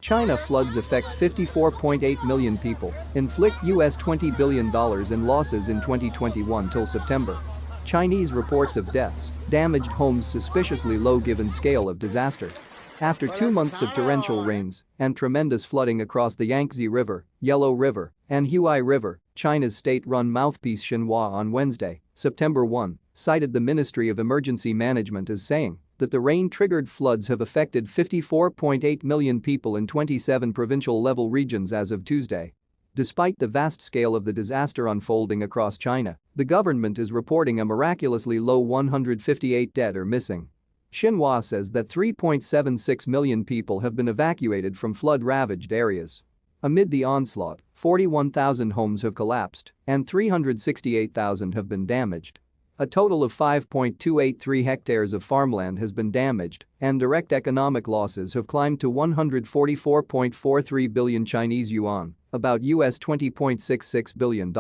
China floods affect 54.8 million people, inflict $20 billion in losses in 2021 till September. Chinese reports of deaths, damaged homes suspiciously low given scale of disaster. After 2 months of torrential rains and tremendous flooding across the Yangtze River, Yellow River, and Huai River, China's state-run mouthpiece Xinhua on Wednesday, September 1, cited the Ministry of Emergency Management as saying that the rain-triggered floods have affected 54.8 million people in 27 provincial-level regions as of Tuesday. Despite the vast scale of the disaster unfolding across China, the government is reporting a miraculously low 158 dead or missing. Xinhua says that 3.76 million people have been evacuated from flood-ravaged areas. Amid the onslaught, 41,000 homes have collapsed and 368,000 have been damaged. A total of 5.283 hectares of farmland has been damaged, and direct economic losses have climbed to 144.43 billion Chinese yuan, about $20.66 billion.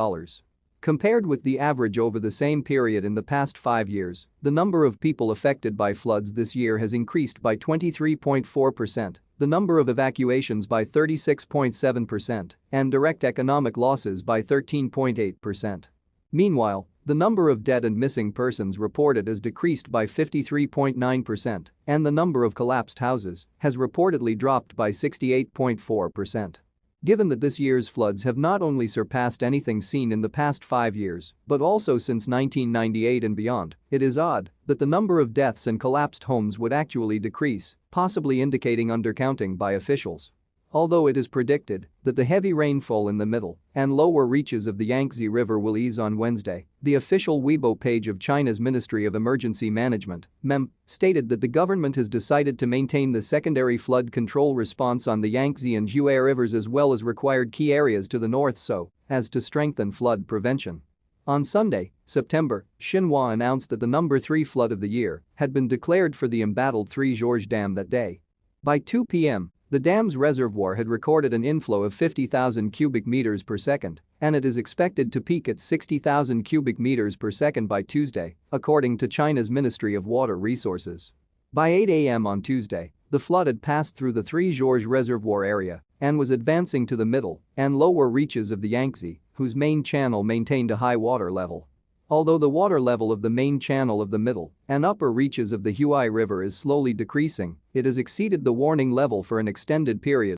Compared with the average over the same period in the past 5 years, the number of people affected by floods this year has increased by 23.4%, the number of evacuations by 36.7%, and direct economic losses by 13.8%. Meanwhile, the number of dead and missing persons reported has decreased by 53.9%, and the number of collapsed houses has reportedly dropped by 68.4%. Given that this year's floods have not only surpassed anything seen in the past 5 years, but also since 1998 and beyond, it is odd that the number of deaths and collapsed homes would actually decrease, possibly indicating undercounting by officials. Although it is predicted that the heavy rainfall in the middle and lower reaches of the Yangtze River will ease on Wednesday, the official Weibo page of China's Ministry of Emergency Management (MEM) stated that the government has decided to maintain the secondary flood control response on the Yangtze and Huaihe rivers as well as required key areas to the north so as to strengthen flood prevention. On Sunday, September, Xinhua announced that the number 3 flood of the year had been declared for the embattled Three Gorges Dam that day. By 2 p.m., the dam's reservoir had recorded an inflow of 50,000 cubic meters per second, and it is expected to peak at 60,000 cubic meters per second by Tuesday, according to China's Ministry of Water Resources. By 8 a.m. on Tuesday, the flood had passed through the Three Gorges Reservoir area and was advancing to the middle and lower reaches of the Yangtze, whose main channel maintained a high water level. Although the water level of the main channel of the middle and upper reaches of the Huai River is slowly decreasing, it has exceeded the warning level for an extended period